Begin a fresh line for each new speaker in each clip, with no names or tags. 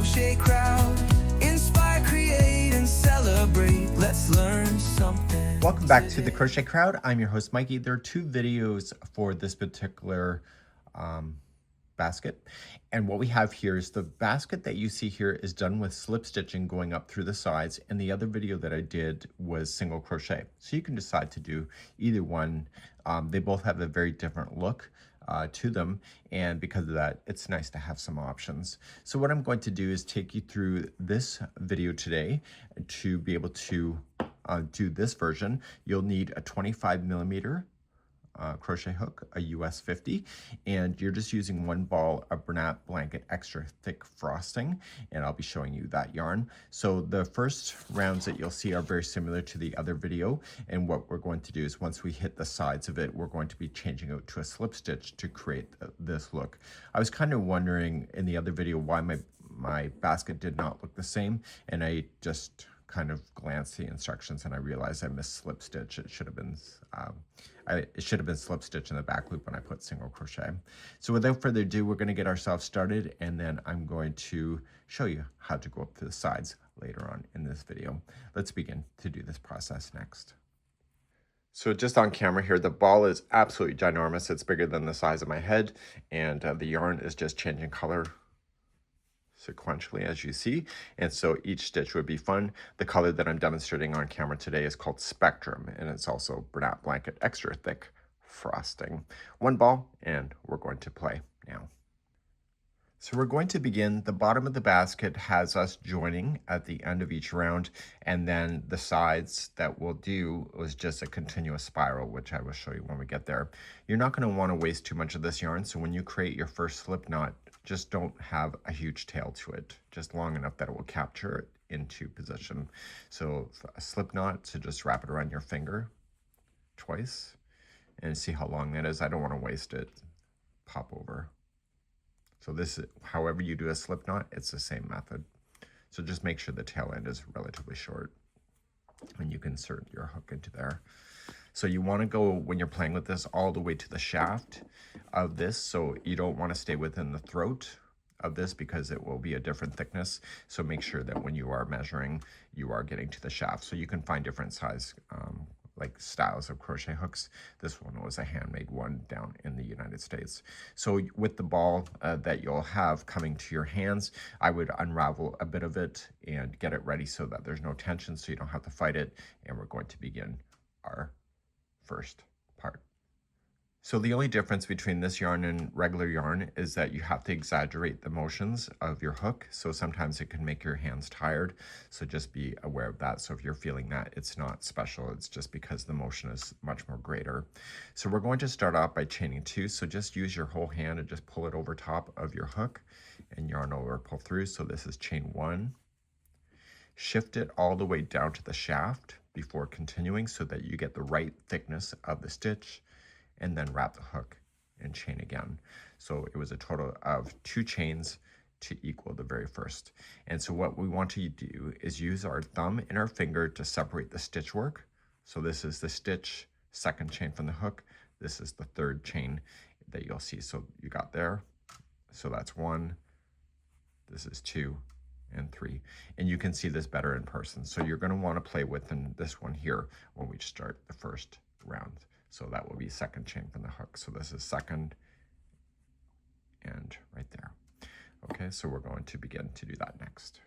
crochet crowd. Inspire, create, and celebrate. Let's learn something.
Welcome back to the Crochet Crowd. I'm your host, Mikey. There are two videos for this particular basket. And what we have here is the basket that you see here is done with slip stitching going up through the sides. And the other video that I did was single crochet. So you can decide to do either one. They both have a very different look to them, and because of that, it's nice to have some options. So what I'm going to do is take you through this video today. To be able to do this version, you'll need a 25mm crochet hook, a US 50, and you're just using one ball of Bernat blanket extra thick frosting, and I'll be showing you that yarn. So the first rounds that you'll see are very similar to the other video, and what we're going to do is once we hit the sides of it, we're going to be changing out to a slip stitch to create this look. I was kind of wondering in the other video why my basket did not look the same, and I just kind of glanced the instructions and I realized I missed slip stitch. It should have been slip stitch in the back loop when I put single crochet. So without further ado, we're going to get ourselves started, and then I'm going to show you how to go up to the sides later on in this video. Let's begin to do this process next. So just on camera here, the ball is absolutely ginormous. It's bigger than the size of my head, and the yarn is just changing color sequentially, as you see, and so each stitch would be fun. The color that I'm demonstrating on camera today is called Spectrum, and it's also Bernat blanket extra thick frosting. One ball, and we're going to play now. So we're going to begin. The bottom of the basket has us joining at the end of each round, and then the sides that we'll do was just a continuous spiral, which I will show you when we get there. You're not going to want to waste too much of this yarn, so when you create your first slip knot, just don't have a huge tail to it, just long enough that it will capture it into position. So a slip knot, so just wrap it around your finger twice and see how long that is. I don't want to waste it. Pop over. So this is, however you do a slip knot, it's the same method. So just make sure the tail end is relatively short, and you can insert your hook into there. So you want to go, when you're playing with this, all the way to the shaft of this. So you don't want to stay within the throat of this because it will be a different thickness. So make sure that when you are measuring, you are getting to the shaft. So you can find different size like styles of crochet hooks. This one was a handmade one down in the United States. So with the ball that you'll have coming to your hands, I would unravel a bit of it and get it ready so that there's no tension, so you don't have to fight it. And we're going to begin our first part. So the only difference between this yarn and regular yarn is that you have to exaggerate the motions of your hook. So sometimes it can make your hands tired. So just be aware of that. So if you're feeling that, it's not special. It's just because the motion is much more greater. So we're going to start off by chaining 2. So just use your whole hand and just pull it over top of your hook and yarn over, pull through. So this is chain 1. Shift it all the way down to the shaft before continuing so that you get the right thickness of the stitch, and then wrap the hook and chain again. So it was a total of 2 chains to equal the very first. And so what we want to do is use our thumb and our finger to separate the stitch work. So this is the stitch, second chain from the hook. This is the third chain that you'll see. So you got there. So that's 1, this is 2, and 3. And you can see this better in person. So you're going to want to play with this one here when we start the first round. So that will be second chain from the hook. So this is second and right there. Okay, so we're going to begin to do that next.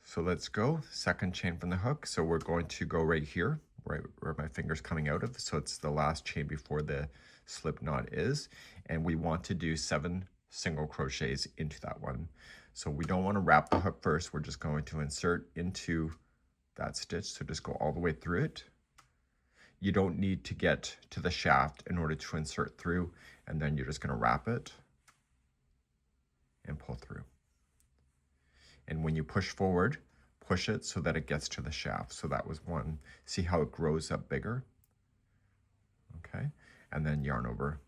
So let's go, second chain from the hook. So we're going to go right here, right where my finger's coming out of. So it's the last chain before the slip knot is. And we want to do 7 single crochets into that one. So we don't want to wrap the hook first. We're just going to insert into that stitch. So just go all the way through it. You don't need to get to the shaft in order to insert through, and then you're just going to wrap it and pull through. And when you push forward, push it so that it gets to the shaft. So that was 1. See how it grows up bigger? Okay, and then yarn over,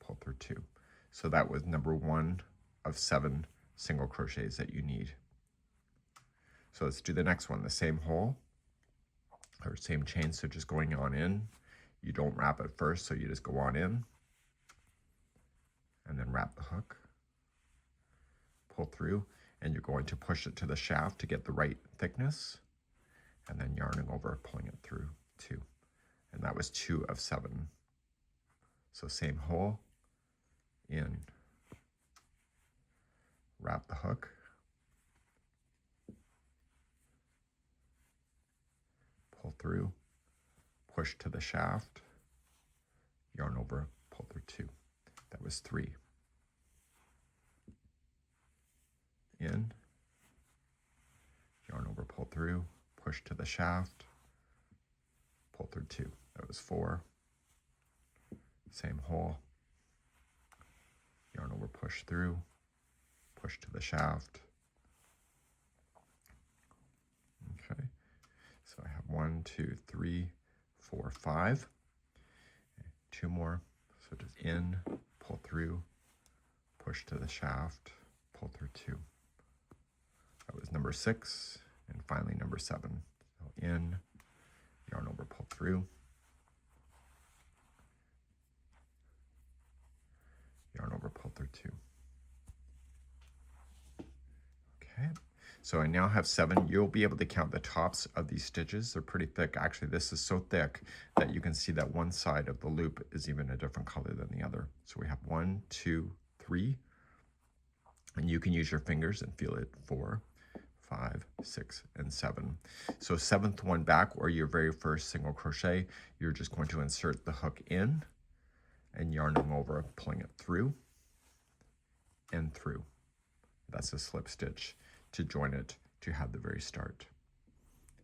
pull through 2. So that was number 1 of 7 single crochets that you need. So let's do the next one, the same hole or same chain. So just going on in, you don't wrap it first, so you just go on in and then wrap the hook through, and you're going to push it to the shaft to get the right thickness, and then yarning over, pulling it through 2. And that was 2 of 7. So same hole, in, wrap the hook, pull through, push to the shaft, yarn over, pull through 2. That was 3. In, yarn over, pull through, push to the shaft, pull through 2. That was 4. Same hole, yarn over, push through, push to the shaft. Okay, so I have 1, 2, 3, 4, 5. 2 more. So just in, pull through, push to the shaft, pull through 2. That was number 6, and finally number 7. So in, yarn over, pull through, yarn over, pull through 2. Okay, so I now have 7. You'll be able to count the tops of these stitches. They're pretty thick. Actually, this is so thick that you can see that one side of the loop is even a different color than the other. So we have 1, 2, 3, and you can use your fingers and feel it. 4, 5, 6, and 7. So 7th one back, or your very first single crochet, you're just going to insert the hook in and yarning over, pulling it through and through. That's a slip stitch to join it to have the very start.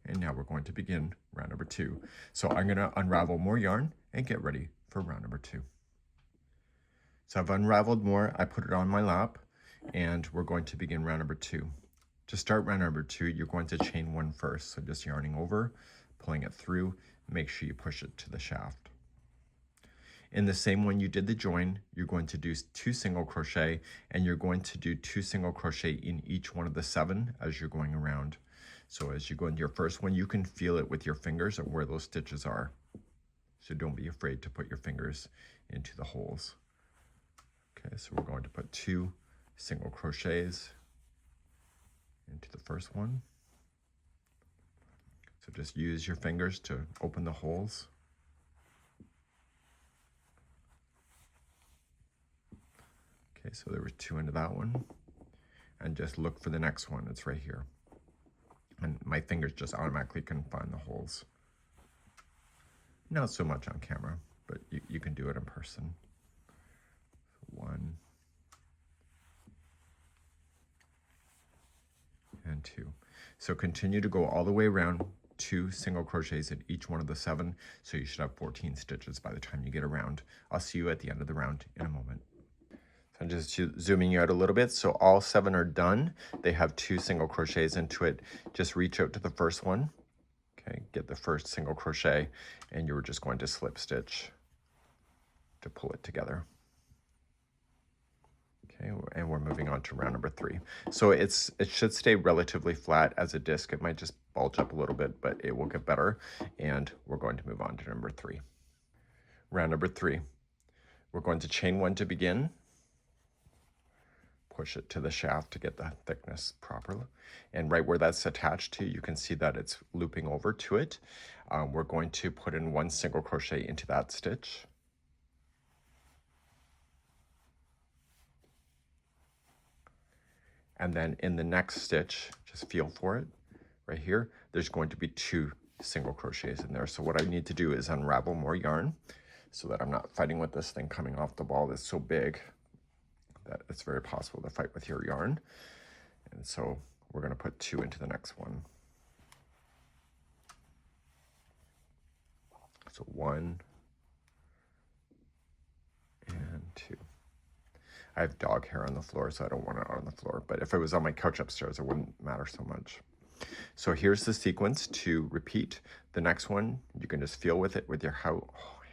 And now we're going to begin round number 2. So I'm going to unravel more yarn and get ready for round number 2. So I've unraveled more, I put it on my lap, and we're going to begin round number 2. To start round number 2, you're going to chain 1 first. So just yarning over, pulling it through, make sure you push it to the shaft. In the same one you did the join, you're going to do 2 single crochet, and you're going to do 2 single crochet in each one of the 7 as you're going around. So as you go into your first one, you can feel it with your fingers and where those stitches are. So don't be afraid to put your fingers into the holes. Okay, so we're going to put 2 single crochets into the first one. So just use your fingers to open the holes. Okay, so there were 2 into that one, and just look for the next one. It's right here, and my fingers just automatically can find the holes. Not so much on camera, but you can do it in person. 1 and 2. So continue to go all the way around, 2 single crochets in each one of the 7, so you should have 14 stitches by the time you get around. I'll see you at the end of the round in a moment. So I'm just zooming you out a little bit. So all 7 are done. They have 2 single crochets into it. Just reach out to the first one. Okay, get the first single crochet, and you're just going to slip stitch to pull it together. Okay, and we're moving on to round number 3. So it should stay relatively flat as a disc. It might just bulge up a little bit, but it will get better. And we're going to move on to number 3. Round number 3. We're going to chain 1 to begin. Push it to the shaft to get the thickness properly. And right where that's attached to, you can see that it's looping over to it. We're going to put in 1 single crochet into that stitch. And then in the next stitch, just feel for it, right here, there's going to be 2 single crochets in there. So what I need to do is unravel more yarn so that I'm not fighting with this thing coming off the ball that's so big that it's very possible to fight with your yarn. And so we're going to put 2 into the next one. So 1 and 2. I have dog hair on the floor, so I don't want it on the floor. But if it was on my couch upstairs, it wouldn't matter so much. So here's the sequence to repeat. The next one, you can just feel with it with your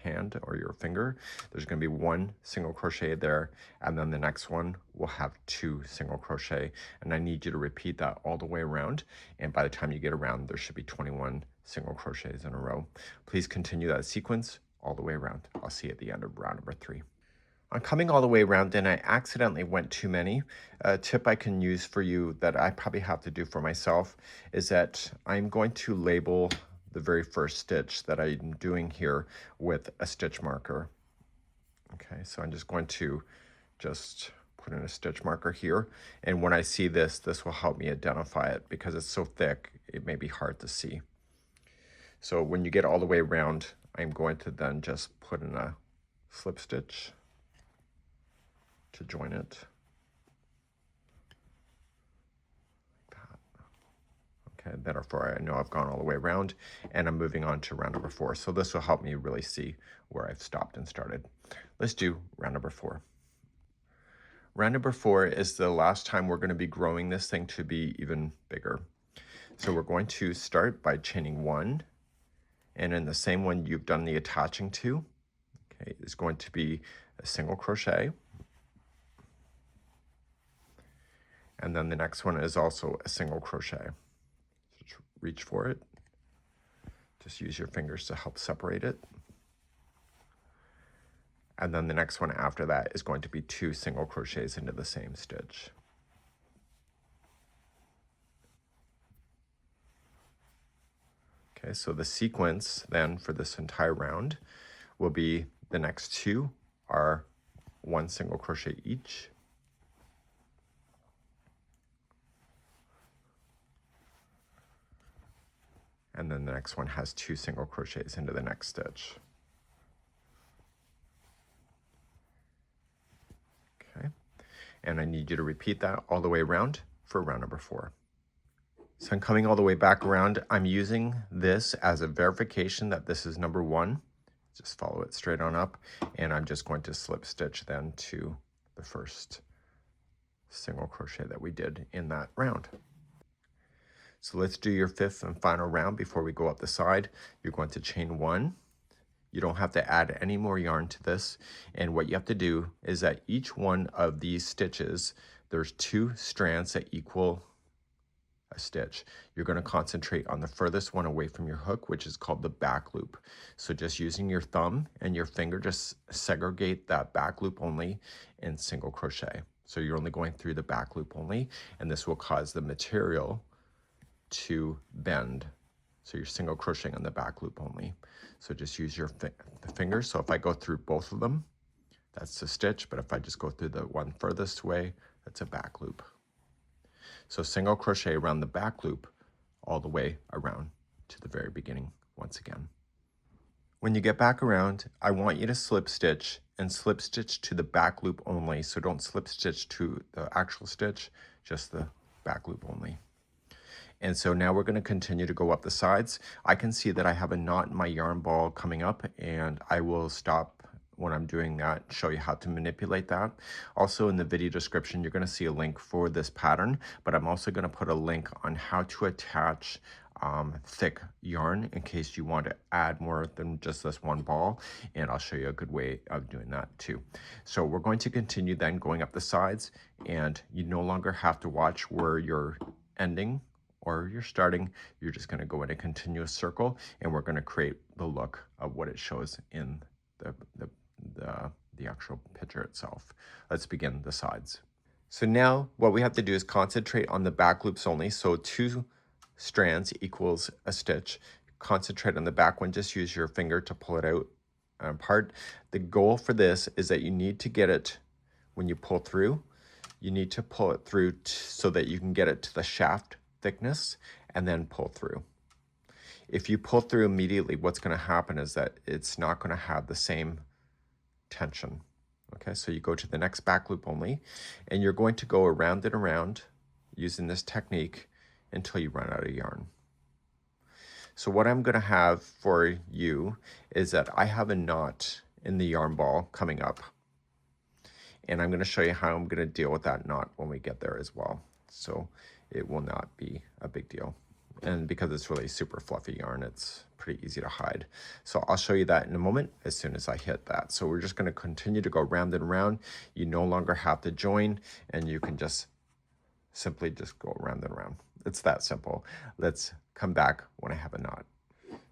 hand or your finger. There's going to be 1 single crochet there, and then the next one will have 2 single crochet. And I need you to repeat that all the way around. And by the time you get around, there should be 21 single crochets in a row. Please continue that sequence all the way around. I'll see you at the end of round number 3. I'm coming all the way around and I accidentally went too many. A tip I can use for you that I probably have to do for myself is that I'm going to label the very first stitch that I'm doing here with a stitch marker. Okay, so I'm just going to just put in a stitch marker here. And when I see this, this will help me identify it because it's so thick, it may be hard to see. So when you get all the way around, I'm going to then just put in a slip stitch to join it. Like that. Okay, therefore I know I've gone all the way around and I'm moving on to round number 4. So this will help me really see where I've stopped and started. Let's do round number 4. Round number 4 is the last time we're going to be growing this thing to be even bigger. So we're going to start by chaining 1, and in the same one you've done the attaching to, okay, is going to be a single crochet. And then the next one is also a single crochet. Just reach for it. Just use your fingers to help separate it. And then the next one after that is going to be 2 single crochets into the same stitch. Okay, so the sequence then for this entire round will be the next 2 are 1 single crochet each. And then the next one has 2 single crochets into the next stitch. Okay, and I need you to repeat that all the way around for round number 4. So I'm coming all the way back around. I'm using this as a verification that this is number 1. Just follow it straight on up, and I'm just going to slip stitch then to the first single crochet that we did in that round. So let's do your 5th and final round before we go up the side. You're going to chain 1. You don't have to add any more yarn to this. And what you have to do is that each one of these stitches, there's 2 strands that equal a stitch. You're going to concentrate on the furthest one away from your hook, which is called the back loop. So just using your thumb and your finger, just segregate that back loop only in single crochet. So you're only going through the back loop only, and this will cause the material to bend. So you're single crocheting on the back loop only. So just use your the fingers. So if I go through both of them, that's a stitch, but if I just go through the one furthest way, that's a back loop. So single crochet around the back loop all the way around to the very beginning once again. When you get back around, I want you to slip stitch and slip stitch to the back loop only. So don't slip stitch to the actual stitch, just the back loop only. And so now we're going to continue to go up the sides. I can see that I have a knot in my yarn ball coming up, and I will stop when I'm doing that, show you how to manipulate that. Also in the video description, you're going to see a link for this pattern, but I'm also going to put a link on how to attach thick yarn in case you want to add more than just this one ball, and I'll show you a good way of doing that too. So we're going to continue then going up the sides, and you no longer have to watch where you're ending or you're starting. You're just going to go in a continuous circle, and we're going to create the look of what it shows in the actual picture itself. Let's begin the sides. So now what we have to do is concentrate on the back loops only. So 2 strands equals a stitch. Concentrate on the back one, just use your finger to pull it out apart. The goal for this is that you need to get it, when you pull through, you need to pull it through so that you can get it to the shaft thickness and then pull through. If you pull through immediately, what's going to happen is that it's not going to have the same tension. Okay, so you go to the next back loop only, and you're going to go around and around using this technique until you run out of yarn. So what I'm going to have for you is that I have a knot in the yarn ball coming up, and I'm going to show you how I'm going to deal with that knot when we get there as well. So it will not be a big deal. And because it's really super fluffy yarn, it's pretty easy to hide. So I'll show you that in a moment as soon as I hit that. So we're just going to continue to go round and round. You no longer have to join, and you can just simply just go round and round. It's that simple. Let's come back when I have a knot.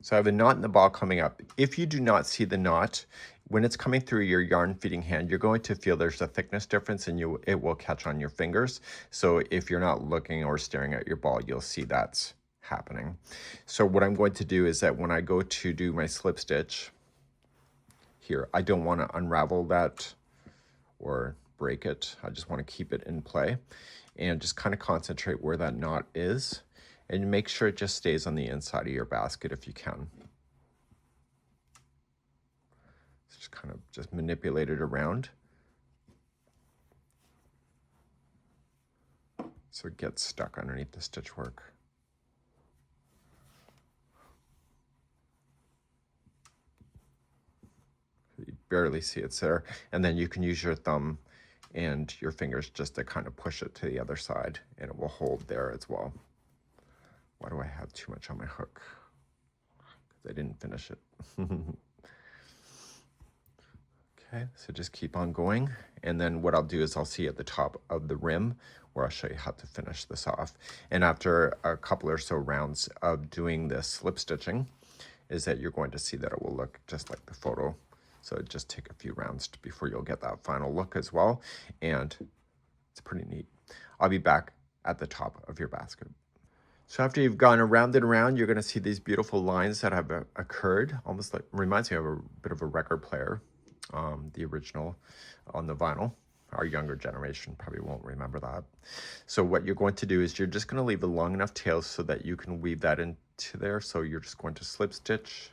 So I have a knot in the ball coming up. If you do not see the knot, when it's coming through your yarn feeding hand, you're going to feel there's a thickness difference and it will catch on your fingers. So if you're not looking or staring at your ball, you'll see that's happening. So what I'm going to do is that when I go to do my slip stitch here, I don't want to unravel that or break it. I just want to keep it in play and just kind of concentrate where that knot is and make sure it just stays on the inside of your basket if you can. Just kind of just manipulate it around so it gets stuck underneath the stitch work. You barely see it's there, and then you can use your thumb and your fingers just to kind of push it to the other side, and it will hold there as well. Why do I have too much on my hook? Because I didn't finish it. Okay, so just keep on going. And then what I'll do is I'll see at the top of the rim where I'll show you how to finish this off. And after a couple or so rounds of doing this slip stitching is that you're going to see that it will look just like the photo. So just take a few rounds before you'll get that final look as well. And it's pretty neat. I'll be back at the top of your basket. So after you've gone around and around, you're going to see these beautiful lines that have occurred. Almost like, reminds me of a bit of a record player. The original on the vinyl. Our younger generation probably won't remember that. So what you're going to do is you're just going to leave a long enough tail so that you can weave that into there. So you're just going to slip stitch.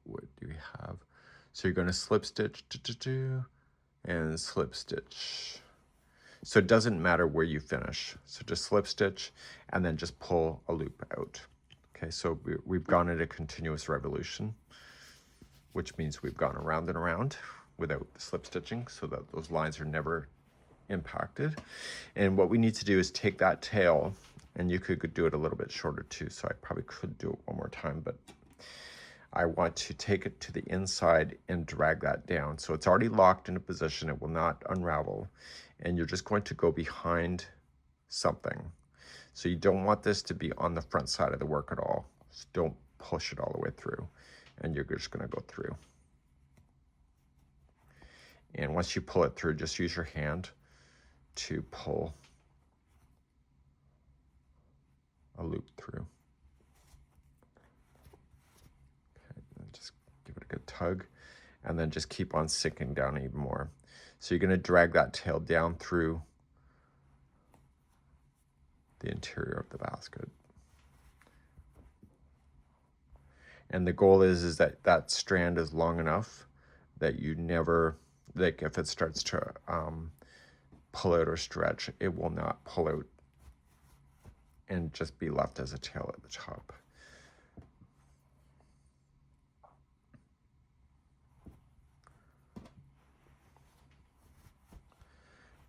What do we have? So you're going to slip stitch and slip stitch. So it doesn't matter where you finish. So just slip stitch and then just pull a loop out. Okay, so we've gone in a continuous revolution, which means we've gone around and around without the slip stitching so that those lines are never impacted. And what we need to do is take that tail, and you could do it a little bit shorter too, so I probably could do it one more time, but I want to take it to the inside and drag that down. So it's already locked in a position, it will not unravel, and you're just going to go behind something. So you don't want this to be on the front side of the work at all. Just don't push it all the way through. And you're just going to go through. And once you pull it through, just use your hand to pull a loop through. Okay, and just give it a good tug, and then just keep on sinking down even more. So you're going to drag that tail down through the interior of the basket. And the goal is that that strand is long enough that you never, like if it starts to pull out or stretch, it will not pull out and just be left as a tail at the top.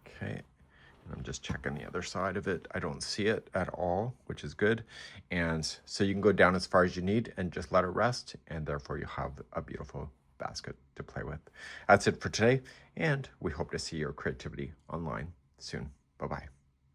Okay. I'm just checking the other side of it. I don't see it at all, which is good. And so you can go down as far as you need and just let it rest. And therefore you have a beautiful basket to play with. That's it for today. And we hope to see your creativity online soon. Bye-bye.